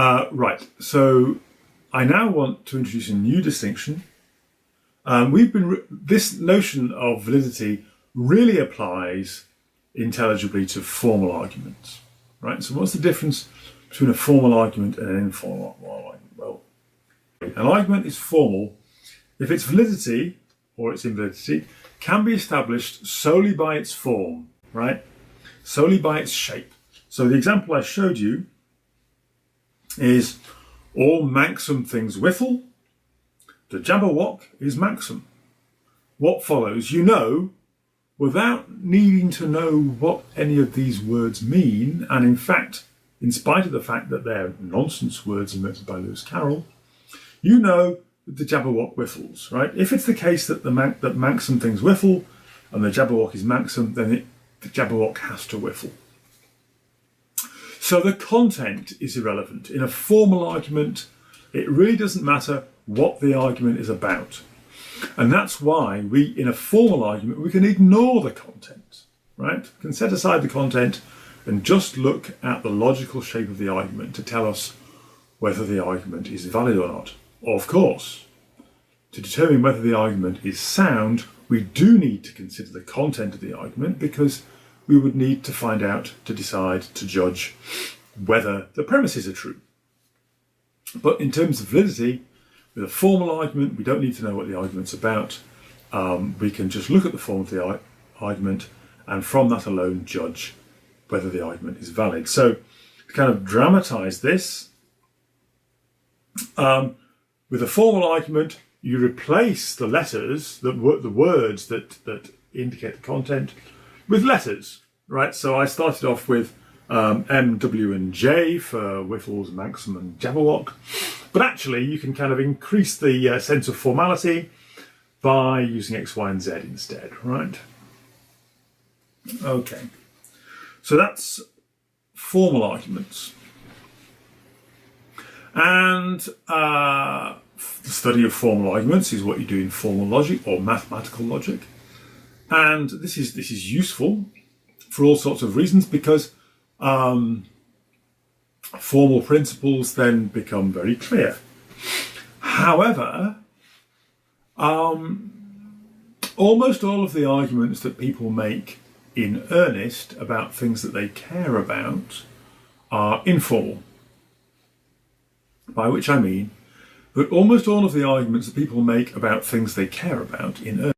Right, so I now want to introduce a new distinction. This notion of validity really applies intelligibly to formal arguments, right? So what's the difference between a formal argument and an informal argument? Well, an argument is formal if its validity or its invalidity can be established solely by its form, right? Solely by its shape. So the example I showed you is all Manxome things whiffle, the Jabberwock is Manxome. What follows? You know, without needing to know what any of these words mean, and in fact, in spite of the fact that they're nonsense words invented by Lewis Carroll, you know that the Jabberwock whiffles, right? If it's the case that that Manxome things whiffle and the Jabberwock is Manxome, then the Jabberwock has to whiffle. So the content is irrelevant. In a formal argument, it really doesn't matter what the argument is about. And that's why in a formal argument, we can ignore the content, right? We can set aside the content and just look at the logical shape of the argument to tell us whether the argument is valid or not. Of course, to determine whether the argument is sound, we do need to consider the content of the argument, because we would need to find out, to decide, to judge whether the premises are true. But in terms of validity, with a formal argument, we don't need to know what the argument's about. We can just look at the form of the argument and from that alone judge whether the argument is valid. So to kind of dramatise this, with a formal argument, you replace the letters, the words that indicate the content, with letters, right? So I started off with M, W and J for Whiffles, Manxome and Jabberwock. But actually you can kind of increase the sense of formality by using X, Y and Z instead, right? Okay, so that's formal arguments. And the study of formal arguments is what you do in formal logic or mathematical logic. And this is useful for all sorts of reasons, because formal principles then become very clear. However, almost all of the arguments that people make in earnest about things that they care about are informal. By which I mean that almost all of the arguments that people make about things they care about in earnest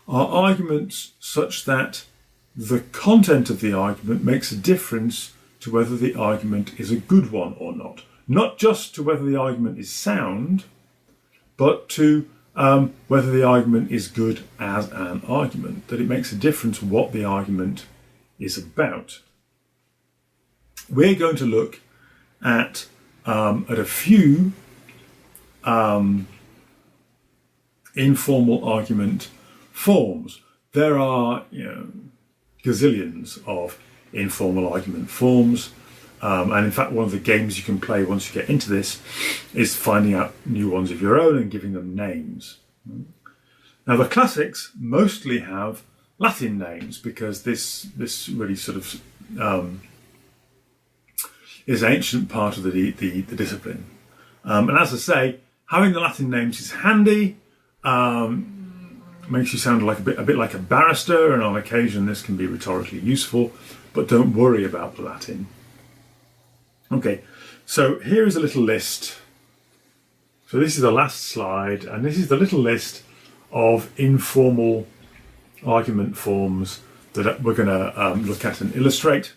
are arguments such that the content of the argument makes a difference to whether the argument is a good one or not. Not just to whether the argument is sound, but to whether the argument is good as an argument, that it makes a difference what the argument is about. We're going to look at a few informal argument forms. There are, gazillions of informal argument forms, and in fact one of the games you can play once you get into this is finding out new ones of your own and giving them names. Now the classics mostly have Latin names, because this really sort of is an ancient part of the discipline. And as I say, having the Latin names is handy. Makes you sound like a bit like a barrister, and on occasion this can be rhetorically useful, but don't worry about the Latin. Okay, so here is a little list. So this is the last slide, and this is the little list of informal argument forms that we're going to look at and illustrate.